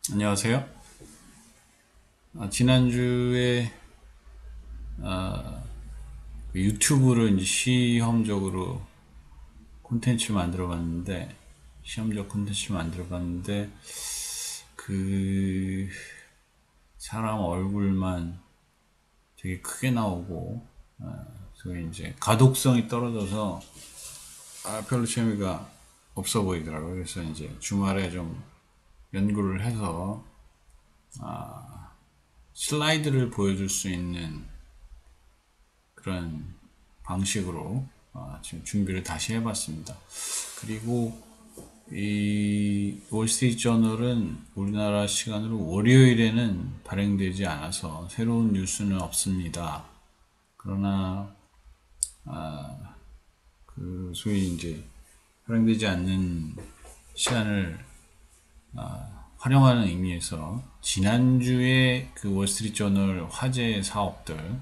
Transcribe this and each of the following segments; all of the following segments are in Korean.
안녕하세요. 지난주에 그 유튜브를 이제 시험적으로 콘텐츠 만들어 봤는데, 시험적 콘텐츠 만들어 봤는데, 그 사람 얼굴만 되게 크게 나오고, 그게 이제 가독성이 떨어져서 별로 재미가 없어 보이더라고요. 그래서 이제 주말에 좀 연구를 해서 슬라이드를 보여줄 수 있는 그런 방식으로 지금 준비를 다시 해봤습니다. 그리고 이 월스트리트 저널은 우리나라 시간으로 월요일에는 발행되지 않아서 새로운 뉴스는 없습니다. 그러나 그 소위 이제 발행되지 않는 시간을 활용하는 의미에서 지난주에 그 월스트리트 저널 화제 사업들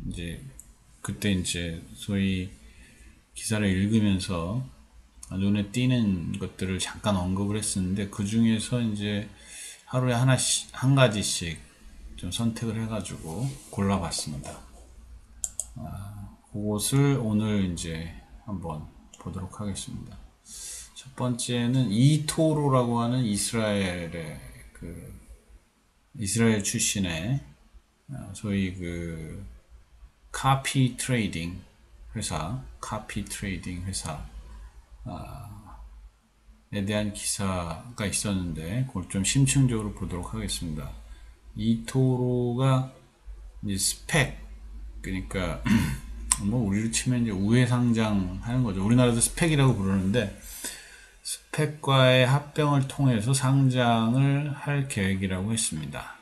이제 그때 이제 소위 기사를 읽으면서 눈에 띄는 것들을 잠깐 언급을 했었는데 그 중에서 이제 하루에 하나씩 한 가지씩 좀 선택을 해가지고 골라봤습니다. 그것을 오늘 이제 한번 보도록 하겠습니다. 첫 번째는 이토로라고 하는 이스라엘 출신의 소위 그 카피 트레이딩 회사에 대한 기사가 있었는데 그걸 좀 심층적으로 보도록 하겠습니다. 이토로가 이제 스펙, 그러니까 뭐 우리로 치면 이제 우회상장 하는 거죠. 우리나라도 스펙이라고 부르는데 스펙과의 합병을 통해서 상장을 할 계획이라고 했습니다.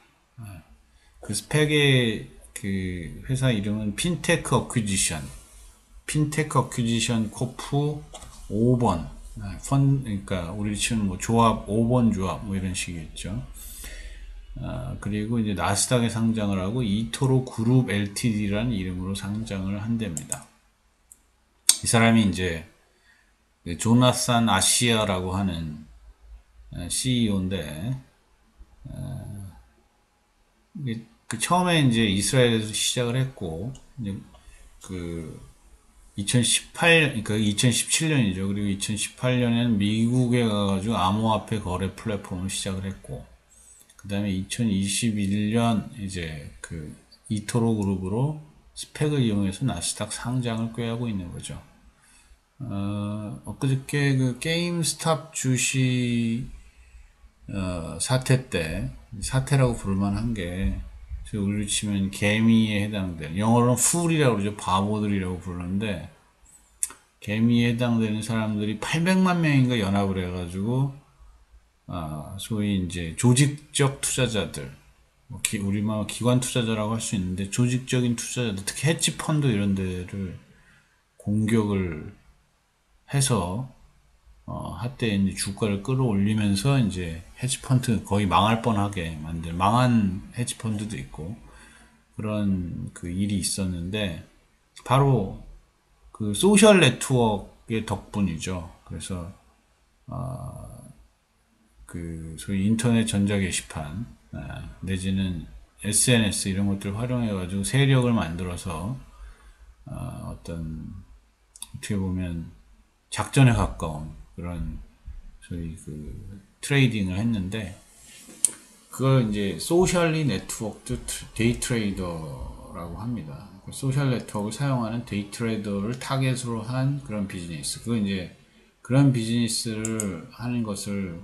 그 스펙의 그 회사 이름은 핀테크 어퀴지션 코프 5번 그러니까 우리 치면 뭐 조합 5번 조합 뭐 이런 식이겠죠. 그리고 이제 나스닥에 상장을 하고 이토로 그룹 LTD라는 이름으로 상장을 한답니다. 이 사람이 이제 조나산 아시아라고 하는 CEO인데 그 처음에 이제 이스라엘에서 시작을 했고 이제 그 그러니까 2017년이죠. 그리고 2018년에는 미국에 가가지고 암호화폐 거래 플랫폼을 시작을 했고, 그 다음에 2021년 이제 그 이토로 그룹으로 스펙을 이용해서 나스닥 상장을 꾀하고 있는 거죠. 엊그저께 그 게임스탑 주식 사태 때, 사태라고 부를만한 게 우리로 치면 개미에 해당되는, 영어로는 fool이라고 그러죠. 바보들이라고 부르는데 개미에 해당되는 사람들이 800만 명인가 연합을 해가지고 소위 이제 조직적 투자자들, 우리말 기관 투자자라고 할 수 있는데 조직적인 투자자들, 특히 헤지 펀드 이런 데를 공격을 해서 한때 이제 주가를 끌어올리면서 이제 헤지펀드 거의 망할 뻔하게 만든, 망한 헤지펀드도 있고 그런 그 일이 있었는데 바로 그 소셜 네트워크의 덕분이죠. 그래서 그 소위 인터넷 전자 게시판 내지는 SNS 이런 것들을 활용해 가지고 세력을 만들어서 어떤 어떻게 보면 작전에 가까운 그런 소위 그 트레이딩을 했는데 그걸 이제 소셜리 네트워크 데이 트레이더라고 합니다. 소셜 네트워크를 사용하는 데이 트레이더를 타겟으로 한 그런 비즈니스. 그건 이제 그런 비즈니스를 하는 것을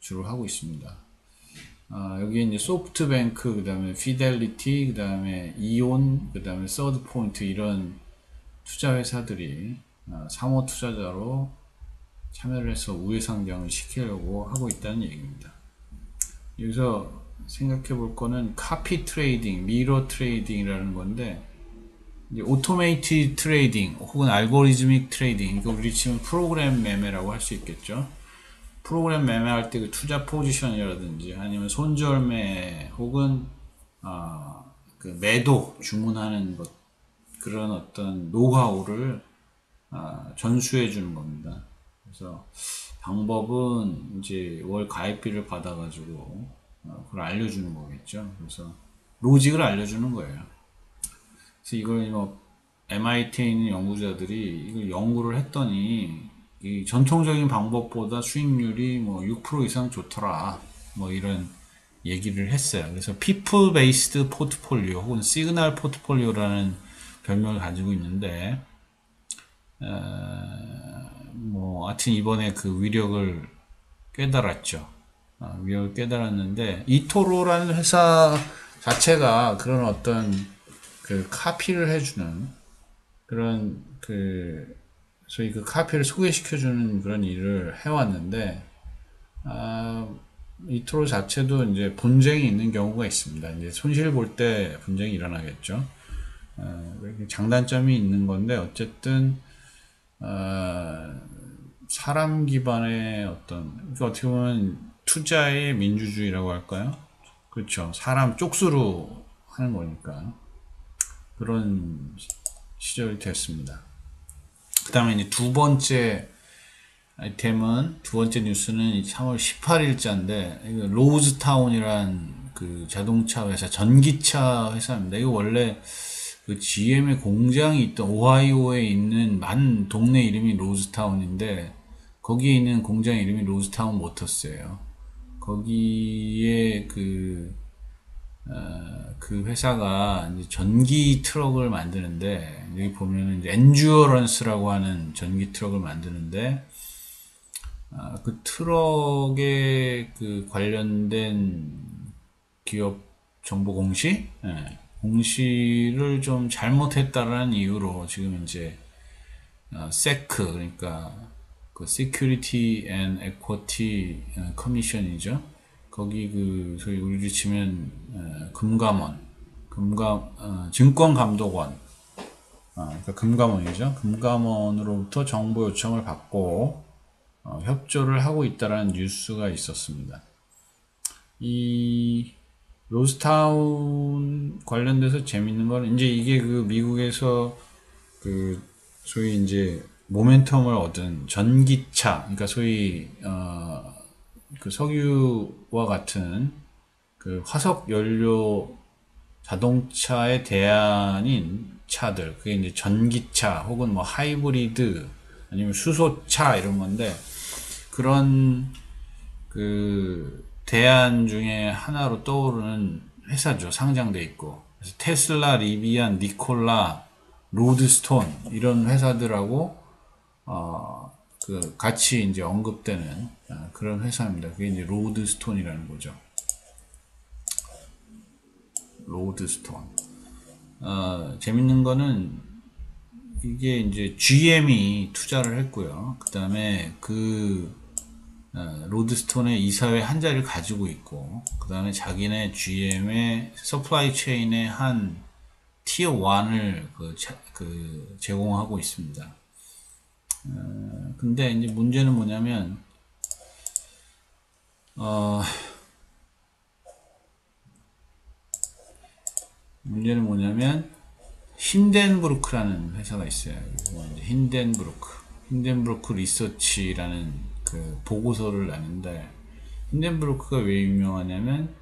주로 하고 있습니다. 여기에 이제 소프트뱅크, 그 다음에 피델리티, 그 다음에 이온, 그 다음에 서드포인트 이런 투자 회사들이 사모 투자자로 참여를 해서 우회상장을 시키려고 하고 있다는 얘기입니다. 여기서 생각해 볼 거는 카피 트레이딩, 미러 트레이딩이라는 건데 이제 오토메이티드 트레이딩 혹은 알고리즘믹 트레이딩, 이거 우리 치면 프로그램 매매라고 할 수 있겠죠. 프로그램 매매할 때 그 투자 포지션이라든지 아니면 손절매 혹은 그 매도 주문하는 것, 그런 어떤 노하우를 전수해 주는 겁니다. 그래서 방법은 이제 월 가입비를 받아가지고 그걸 알려주는 거겠죠. 그래서 로직을 알려주는 거예요. 그래서 이걸 뭐 MIT에 있는 연구자들이 이걸 연구를 했더니 이 전통적인 방법보다 수익률이 뭐 6% 이상 좋더라. 뭐 이런 얘기를 했어요. 그래서 people based portfolio 혹은 시그널 포트폴리오라는 별명을 가지고 있는데 뭐 하여튼 이번에 그 위력을 깨달았죠. 위력을 깨달았는데 이토로라는 회사 자체가 그런 어떤 그 카피를 해주는 그런 그 소위 그 카피를 소개시켜주는 그런 일을 해왔는데 이토로 자체도 이제 분쟁이 있는 경우가 있습니다. 이제 손실 볼 때 분쟁이 일어나겠죠. 장단점이 있는 건데 어쨌든 사람 기반의 어떤 그러니까 어떻게 보면 투자의 민주주의라고 할까요? 그렇죠. 사람 쪽수로 하는 거니까 그런 시절이 됐습니다. 그 다음에 이제 두 번째 아이템은 두 번째 뉴스는 3월 18일자인데 로즈타운이란 그 자동차 회사 전기차 회사입니다. 이거 원래 그 GM의 공장이 있던 오하이오에 있는 만 동네 이름이 로즈타운인데 거기에 있는 공장 이름이 로즈타운 모터스예요. 거기에 그 회사가 이제 전기 트럭을 만드는데 여기 보면은 이제 엔듀어런스라고 하는 전기 트럭을 만드는데 그 트럭에 그 관련된 기업 정보 공시, 공시를 좀 잘못했다라는 이유로 지금 이제 세크 그러니까 그 Security and Equity Commission이죠. 거기 그 소위 우리로 치면 금감원, 증권감독원, 그러니까 금감원이죠. 금감원으로부터 정보 요청을 받고 협조를 하고 있다라는 뉴스가 있었습니다. 이 로스타운 관련돼서 재밌는 거는 이제 이게 그 미국에서 그 소위 이제 모멘텀을 얻은 전기차, 그러니까 소위 그 석유와 같은 그 화석 연료 자동차의 대안인 차들, 그게 이제 전기차 혹은 뭐 하이브리드 아니면 수소차 이런 건데 그런 그 대안 중에 하나로 떠오르는 회사죠. 상장돼 있고. 그래서 테슬라, 리비안, 니콜라, 로드스톤 이런 회사들하고 그 같이 이제 언급되는 그런 회사입니다. 그게 이제 로드스톤이라는 거죠. 로드스톤. 재밌는 거는 이게 이제 GM이 투자를 했고요. 그 다음에 그 로드스톤의 이사회 한 자리를 가지고 있고, 그 다음에 자기네 GM의 서플라이 체인의 한 티어 1을 제공하고 있습니다. 근데 이제 문제는 뭐냐면, 힌덴브루크라는 회사가 있어요. 힌덴브루크 리서치라는 그 보고서를 내는데, 힌덴브루크가 왜 유명하냐면,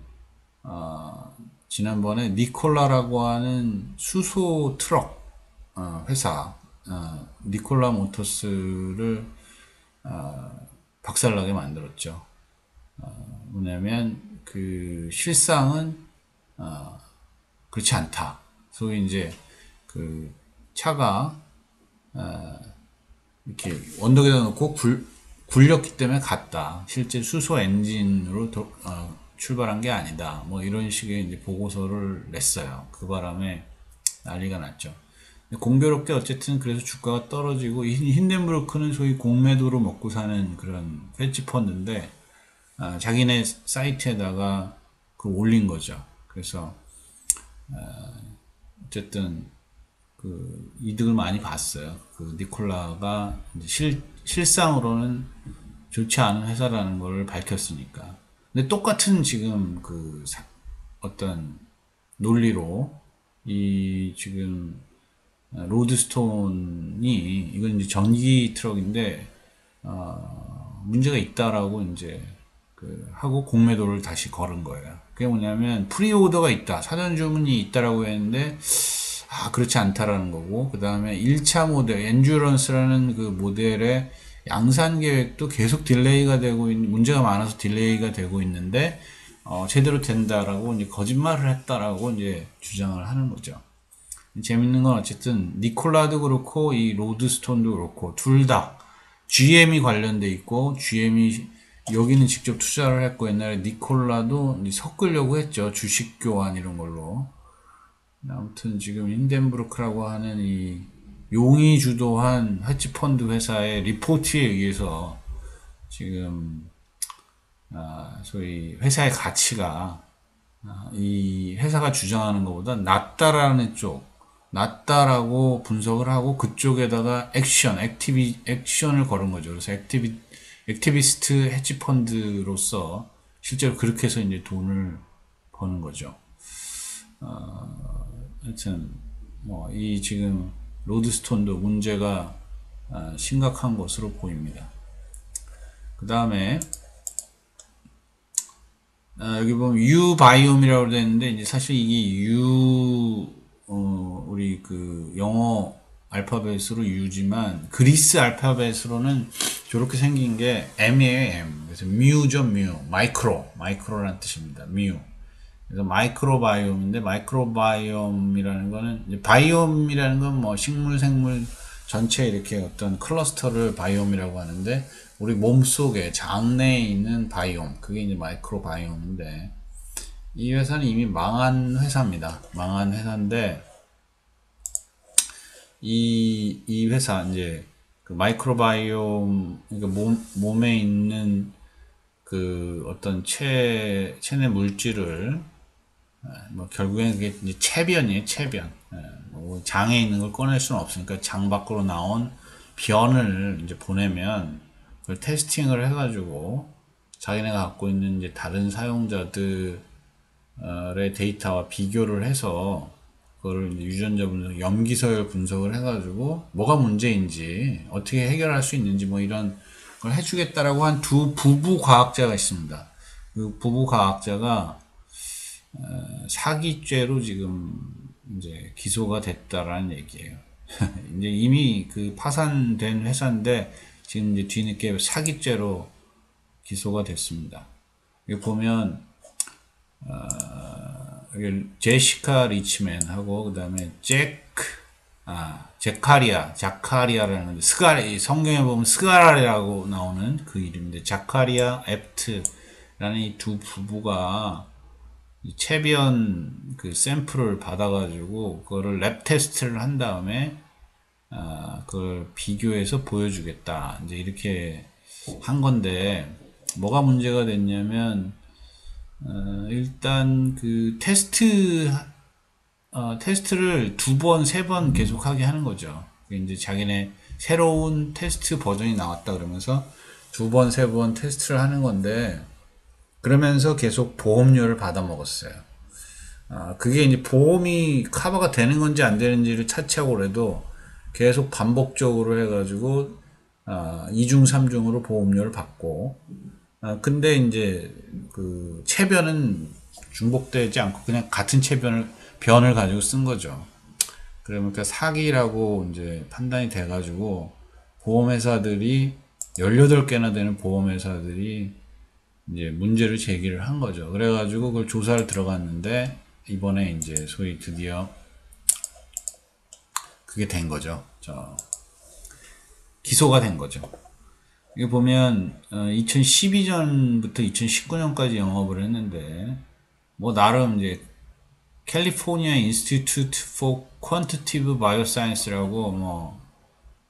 지난번에 니콜라라고 하는 수소 트럭 회사, 니콜라 모터스를 박살나게 만들었죠. 뭐냐면 그 실상은 그렇지 않다. 소위 이제 그 차가 이렇게 언덕에다 놓고 굴렸기 때문에 갔다. 실제 수소 엔진으로 출발한 게 아니다. 뭐 이런 식의 이제 보고서를 냈어요. 그 바람에 난리가 났죠. 공교롭게 어쨌든 그래서 주가가 떨어지고 힌덴브루크는 소위 공매도로 먹고 사는 그런 헤지 펀드인데 자기네 사이트에다가 그 올린 거죠. 그래서 어쨌든 그 이득을 많이 봤어요. 그 니콜라가 이제 실상으로는 좋지 않은 회사라는 걸 밝혔으니까. 근데 똑같은 지금 그 어떤 논리로 이 지금 로드스톤이 이건 이제 전기 트럭인데 문제가 있다라고 이제 하고 공매도를 다시 걸은 거예요. 그게 뭐냐면 프리오더가 있다, 사전 주문이 있다라고 했는데 그렇지 않다라는 거고, 그 다음에 1차 모델 엔듀런스라는 그 모델의 양산 계획도 계속 딜레이가 되고 문제가 많아서 딜레이가 되고 있는데 제대로 된다라고 이제 거짓말을 했다라고 이제 주장을 하는 거죠. 재밌는 건 어쨌든 니콜라도 그렇고 이 로드스톤도 그렇고 둘 다 GM이 관련돼 있고, GM이 여기는 직접 투자를 했고, 옛날에 니콜라도 섞으려고 했죠. 주식 교환 이런 걸로. 아무튼 지금 힌덴브루크라고 하는 이 용이 주도한 헤지펀드 회사의 리포트에 의해서 지금 소위 회사의 가치가 이 회사가 주장하는 것보다 낮다라고 분석을 하고 그쪽에다가 액션을 걸은 거죠. 그래서 액티비스트 헤지펀드로서 실제로 그렇게 해서 이제 돈을 버는 거죠. 하여튼 이 지금 로드스톤도 문제가 심각한 것으로 보입니다. 그 다음에 여기 보면 유바이옴이라고 되어 있는데, 이제 사실 이게 우리 그 영어 알파벳으로 U지만 그리스 알파벳으로는 저렇게 생긴 게 M이에요, M. 그래서 뮤죠, 마이크로라는 뜻입니다. 뮤. 그래서 마이크로바이옴인데, 마이크로바이옴이라는 거는 이제 바이옴이라는 건 뭐 생물 전체 이렇게 어떤 클러스터를 바이옴이라고 하는데, 우리 몸 속에 장내에 있는 바이옴, 그게 이제 마이크로바이옴인데, 이 회사는 이미 망한 회사입니다. 망한 회사인데, 이 회사 이제 그 마이크로바이옴, 그러니까 몸에 있는 그 어떤 체내 물질을 결국엔 그게 이제 체변이에요, 체변. 뭐 장에 있는 걸 꺼낼 수는 없으니까 장 밖으로 나온 변을 이제 보내면 그걸 테스팅을 해가지고 자기네가 갖고 있는 이제 다른 사용자들의 데이터와 비교를 해서 그거를 이제 유전자 분석, 염기서열 분석을 해가지고 뭐가 문제인지 어떻게 해결할 수 있는지 뭐 이런 걸 해주겠다라고 한 두 부부 과학자가 있습니다. 그 부부 과학자가 사기죄로 지금 이제 기소가 됐다라는 얘기예요. 이제 이미 그 파산된 회사인데 지금 이제 뒤늦게 사기죄로 기소가 됐습니다. 여기 보면 여기 제시카 리치맨하고 그 다음에 자카리아라는 성경에 보면 스가라라고 나오는 그 이름인데, 자카리아 앱트라는 이 두 부부가 체변 그 샘플을 받아가지고 그거를 랩 테스트를 한 다음에 그걸 비교해서 보여주겠다, 이제 이렇게 한 건데, 뭐가 문제가 됐냐면 일단 그 테스트를 2번, 3번 계속하게 하는 거죠. 이제 자기네 새로운 테스트 버전이 나왔다 그러면서 2번, 3번 테스트를 하는 건데, 그러면서 계속 보험료를 받아 먹었어요. 그게 이제 보험이 커버가 되는 건지 안 되는지를 차치하고 그래도 계속 반복적으로 해가지고 2중, 3중으로 보험료를 받고, 근데 이제 그 체변은 중복되지 않고 그냥 같은 변을 가지고 쓴 거죠. 그러니까 사기라고 이제 판단이 돼가지고 보험회사들이 18개나 되는 보험회사들이 이제 문제를 제기를 한 거죠. 그래가지고 그걸 조사를 들어갔는데 이번에 이제 소위 드디어 그게 된 거죠. 기소가 된 거죠. 이거 보면 2012년부터 2019년까지 영업을 했는데, 뭐 나름 이제 캘리포니아 인스티튜트 포 퀀티티브 바이오사이언스라고 뭐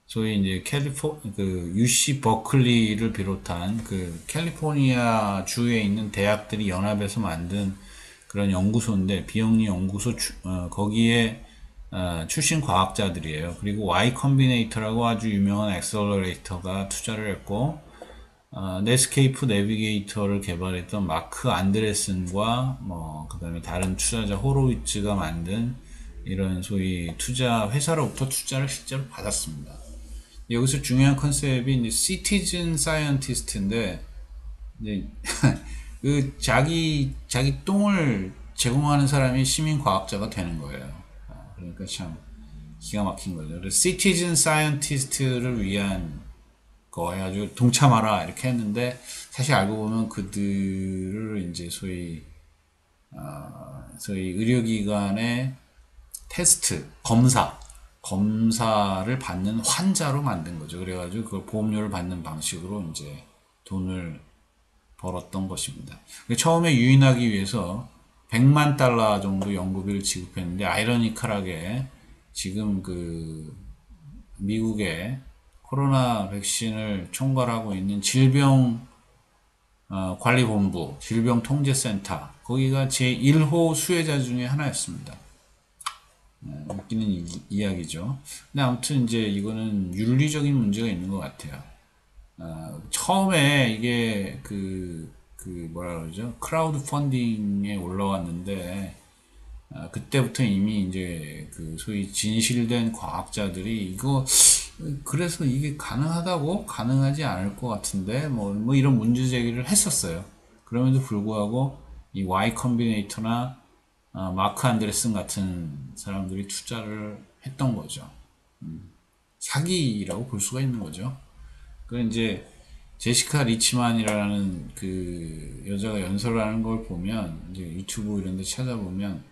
소위 이제 그 UC 버클리를 비롯한 그 캘리포니아 주에 있는 대학들이 연합해서 만든 그런 연구소인데, 비영리 연구소 거기에 출신 과학자들이에요. 그리고 Y 컴비네이터라고 아주 유명한 엑셀러레이터가 투자를 했고, 넷스케이프 내비게이터를 개발했던 마크 안드레슨과 그 다음에 다른 투자자 호로위츠가 만든 이런 소위 투자 회사로부터 투자를 실제로 받았습니다. 여기서 중요한 컨셉이 이제 시티즌 사이언티스트인데, 이제 그 자기 똥을 제공하는 사람이 시민 과학자가 되는 거예요. 그러니까 참 기가 막힌 거죠. 그래서 시티즌 사이언티스트를 위한 거 해가지고 동참하라 이렇게 했는데, 사실 알고 보면 그들을 이제 소위 의료기관의 테스트, 검사를 받는 환자로 만든 거죠. 그래가지고 그걸 보험료를 받는 방식으로 이제 돈을 벌었던 것입니다. 처음에 유인하기 위해서 100만 달러 정도 연구비를 지급했는데, 아이러니컬하게 지금 그 미국의 코로나 백신을 총괄하고 있는 질병관리본부, 질병통제센터, 거기가 제1호 수혜자 중에 하나였습니다. 웃기는 이야기죠. 근데 아무튼 이제 이거는 윤리적인 문제가 있는 것 같아요. 처음에 이게 뭐라 그러죠? 크라우드 펀딩에 올라왔는데, 그때부터 이미 이제 소위 진실된 과학자들이 그래서 이게 가능하다고? 가능하지 않을 것 같은데, 뭐 이런 문제 제기를 했었어요. 그럼에도 불구하고 이 Y 컴비네이터나 마크 안드레슨 같은 사람들이 투자를 했던 거죠. 사기라고 볼 수가 있는 거죠. 그 이제 제시카 리치만이라는 그 여자가 연설하는 걸 보면, 이제 유튜브 이런 데 찾아보면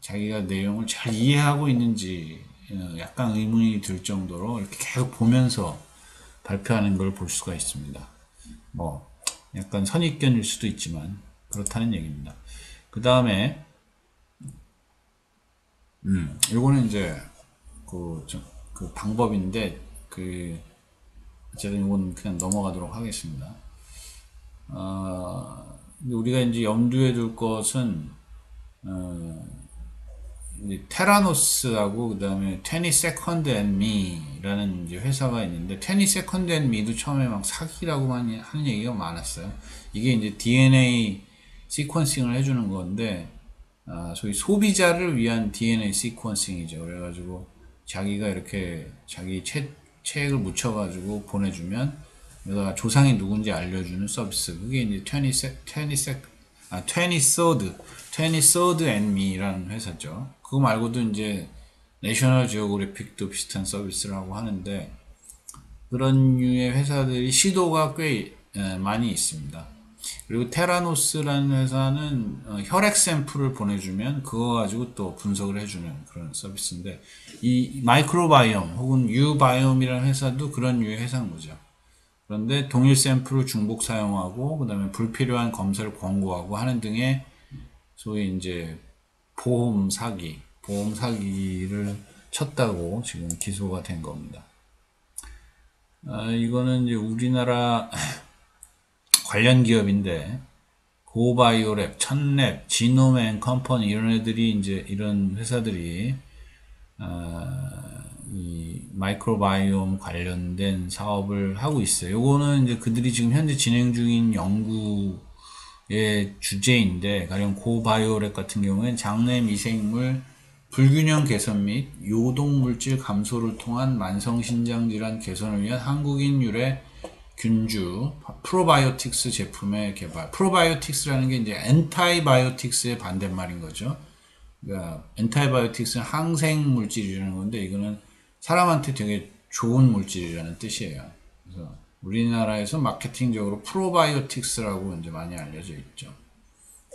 자기가 내용을 잘 이해하고 있는지 약간 의문이 들 정도로 이렇게 계속 보면서 발표하는 걸 볼 수가 있습니다. 뭐 약간 선입견일 수도 있지만 그렇다는 얘기입니다. 그 다음에 요거는 이제 그 방법인데, 어쨌든 이건 그냥 넘어가도록 하겠습니다. 우리가 이제 염두에 둘 것은, 이제 테라노스하고 그 다음에 22nd and me라는 이제 회사가 있는데, 22nd and me도 처음에 막 사기라고만 하는 얘기가 많았어요. 이게 이제 DNA 시퀀싱을 해주는 건데, 소위 소비자를 위한 DNA 시퀀싱이죠. 그래가지고 자기가 이렇게 자기 책을 묻혀가지고 보내주면 여기다가 조상이 누군지 알려주는 서비스. 그게 이제 23rd and me라는 회사죠. 그거 말고도 이제 내셔널 지오그래픽도 비슷한 서비스라고 하는데, 그런 류의 회사들이 시도가 꽤 많이 있습니다. 그리고 테라노스라는 회사는 혈액 샘플을 보내주면 그거 가지고 또 분석을 해주는 그런 서비스인데, 이 마이크로바이옴 혹은 유바이옴이라는 회사도 그런 류의 회사인 거죠. 그런데 동일 샘플을 중복 사용하고 그다음에 불필요한 검사를 권고하고 하는 등의 소위 이제 보험 사기를 쳤다고 지금 기소가 된 겁니다. 이거는 이제 우리나라 관련 기업인데, 고바이오랩, 천랩, 지노맨 컴퍼니 이런 애들이 이제 이런 회사들이 이 마이크로바이옴 관련된 사업을 하고 있어요. 요거는 이제 그들이 지금 현재 진행 중인 연구의 주제인데, 가령 고바이오랩 같은 경우에는 장내 미생물 불균형 개선 및 요독물질 감소를 통한 만성신장 질환 개선을 위한 한국인 유래 균주 프로바이오틱스 제품의 개발. 프로바이오틱스라는 게 이제 엔타이바이오틱스의 반대말인 거죠. 그러니까 엔타이바이오틱스는 항생 물질이라는 건데, 이거는 사람한테 되게 좋은 물질이라는 뜻이에요. 그래서 우리나라에서 마케팅적으로 프로바이오틱스라고 이제 많이 알려져 있죠.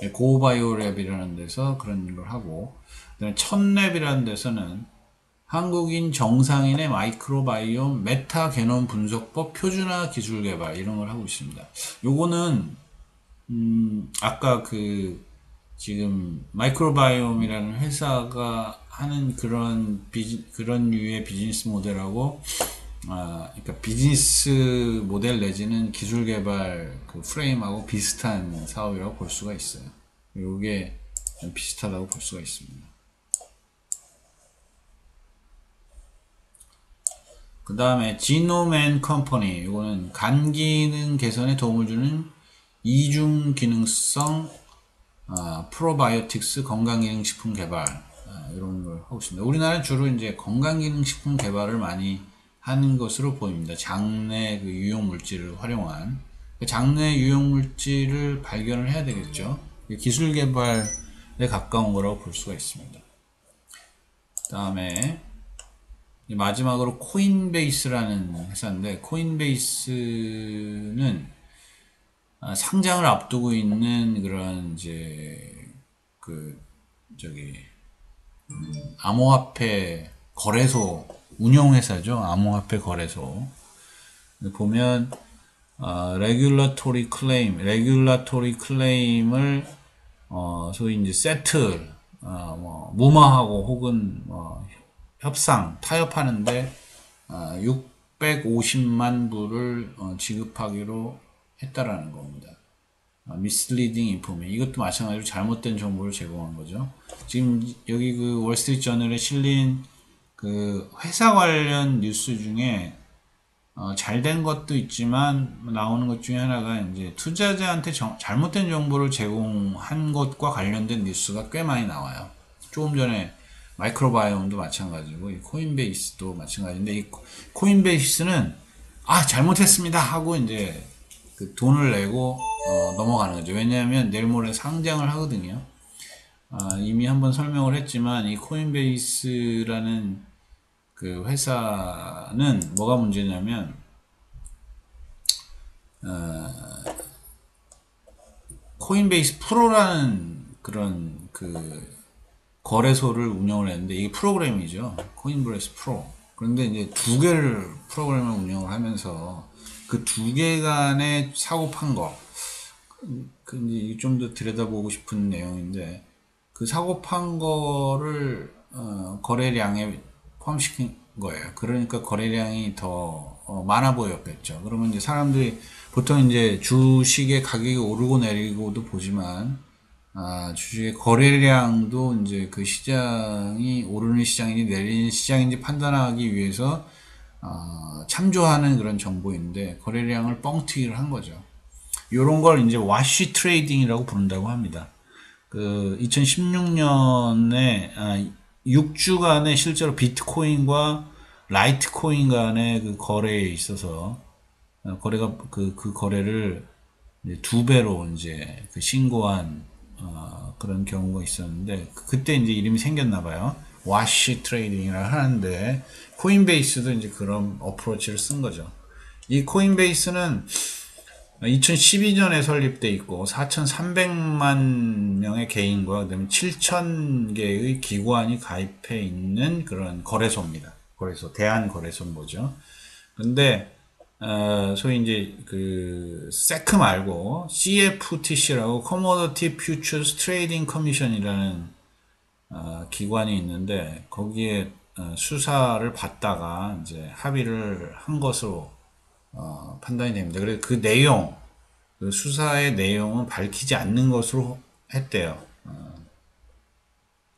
고바이오랩이라는 데서 그런 걸 하고, 그다음에 천랩이라는 데서는 한국인 정상인의 마이크로바이옴 메타게놈 분석법 표준화 기술 개발 이런 걸 하고 있습니다. 요거는 아까 지금 마이크로바이옴이라는 회사가 하는 그런 류의 비즈니스 모델하고, 그러니까 비즈니스 모델 내지는 기술 개발 프레임하고 비슷한 사업이라고 볼 수가 있어요. 요게 좀 비슷하다고 볼 수가 있습니다. 그 다음에 지노맨 컴퍼니, 이거는 간 기능 개선에 도움을 주는 이중 기능성 프로바이오틱스 건강기능식품 개발, 이런 걸 하고 있습니다. 우리나라는 주로 이제 건강기능식품 개발을 많이 하는 것으로 보입니다. 장내 그 유용물질을 활용한 장내 유용물질을 발견을 해야 되겠죠. 기술 개발에 가까운 거라고 볼 수가 있습니다. 다음에 마지막으로 코인베이스라는 회사인데, 코인베이스는 상장을 앞두고 있는 그런 이제 암호화폐 거래소 운용회사죠. 암호화폐 거래소. 보면 레귤러토리 클레임을 소위 이제 세틀 무마하고 혹은 타협하는데 650만 불을 지급하기로 했다라는 겁니다. misleading information. 이것도 마찬가지로 잘못된 정보를 제공한 거죠. 지금 여기 그 월스트리트 저널에 실린 그 회사 관련 뉴스 중에 잘된 것도 있지만 나오는 것 중에 하나가 이제 투자자한테 잘못된 정보를 제공한 것과 관련된 뉴스가 꽤 많이 나와요. 조금 전에 마이크로바이옴도 마찬가지고 이 코인베이스도 마찬가지인데, 이 코인베이스는 잘못했습니다 하고 이제 그 돈을 내고 넘어가는 거죠. 왜냐하면 내일 모레 상장을 하거든요. 이미 한번 설명을 했지만 이 코인베이스라는 그 회사는 뭐가 문제냐면 코인베이스 프로라는 그런 그 거래소를 운영을 했는데, 이게 프로그램이죠. 코인베이스 프로. 그런데 이제 두 개를 프로그램을 운영을 하면서 그 두 개 간의 사고 판 거, 이제 좀 더 들여다보고 싶은 내용인데, 그 사고 판 거를 거래량에 포함시킨 거예요. 그러니까 거래량이 더 많아 보였겠죠. 그러면 이제 사람들이 보통 이제 주식의 가격이 오르고 내리고도 보지만, 주식의 거래량도 이제 그 시장이 오르는 시장인지 내리는 시장인지 판단하기 위해서 참조하는 그런 정보인데, 거래량을 뻥튀기를 한 거죠. 요런 걸 이제 와시 트레이딩이라고 부른다고 합니다. 그 2016년에 6주간에 실제로 비트코인과 라이트코인 간의 그 거래에 있어서 거래가 그 거래를 이제 2배로 이제 그 신고한 그런 경우가 있었는데, 그때 이제 이름이 생겼나 봐요. 와시 트레이딩이라 하는데, 코인베이스도 이제 그런 어프로치를 쓴 거죠. 이 코인베이스는 2012년에 설립돼 있고 4,300만 명의 개인과 그다음에 7,000개의 기관이 가입해 있는 그런 거래소입니다. 대한 거래소는 뭐죠? 근데 소위 이제 그 세크 말고 CFTC라고 Commodity Futures Trading Commission이라는 기관이 있는데, 거기에 수사를 받다가 이제 합의를 한 것으로 판단이 됩니다. 그래서 그 내용, 그 수사의 내용은 밝히지 않는 것으로 했대요.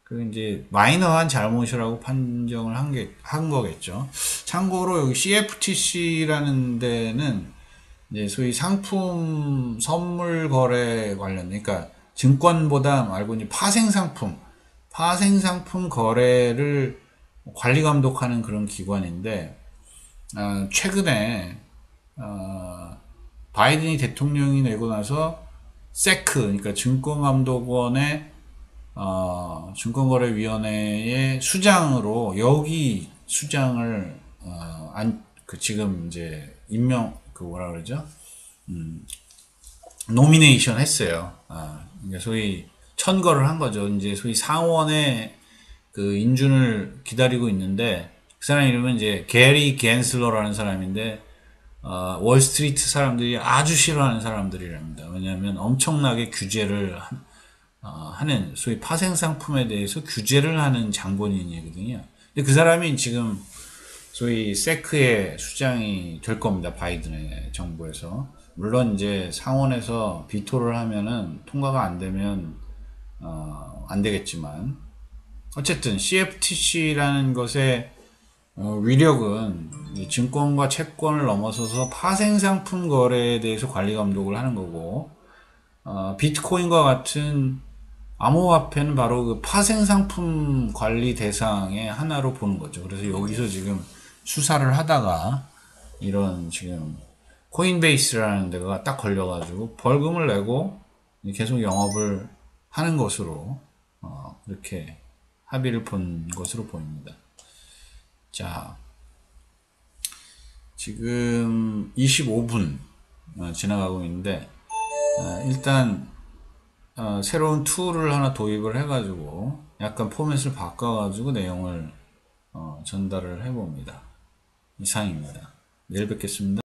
그 이제 마이너한 잘못이라고 판정을 한 거겠죠. 참고로 여기 CFTC라는 데는 이제 소위 상품 선물 거래 관련, 그러니까 증권보다 말고 이제 파생 상품 거래를 관리 감독하는 그런 기관인데, 최근에 바이든이 대통령이 되고 나서 세크, 그러니까 증권감독원의 증권거래위원회의 수장으로, 여기 수장을 지금 이제 뭐라 그러죠? 노미네이션 했어요. 그러니까 소위 천거를 한 거죠. 이제 소위 상원의 그 인준을 기다리고 있는데, 그 사람 이름은 이제 게리 갠슬러라는 사람인데, 월스트리트 사람들이 아주 싫어하는 사람들이랍니다. 왜냐하면 엄청나게 규제를 하는, 소위 파생상품에 대해서 규제를 하는 장본인이거든요. 근데 그 사람이 지금 소위 세크의 수장이 될 겁니다. 바이든의 정부에서. 물론 이제 상원에서 비토를 하면은, 통과가 안 되면 안 되겠지만, 어쨌든 CFTC라는 것의 위력은 증권과 채권을 넘어서서 파생상품 거래에 대해서 관리 감독을 하는 거고, 비트코인과 같은 암호화폐는 바로 그 파생상품 관리 대상의 하나로 보는 거죠. 그래서 여기서 지금 수사를 하다가 이런 지금 코인베이스라는 데가 딱 걸려가지고 벌금을 내고 계속 영업을 하는 것으로 이렇게 합의를 본 것으로 보입니다. 자, 지금 25분 지나가고 있는데 일단 새로운 툴을 하나 도입을 해가지고 약간 포맷을 바꿔가지고 내용을 전달을 해봅니다. 이상입니다. 내일 뵙겠습니다.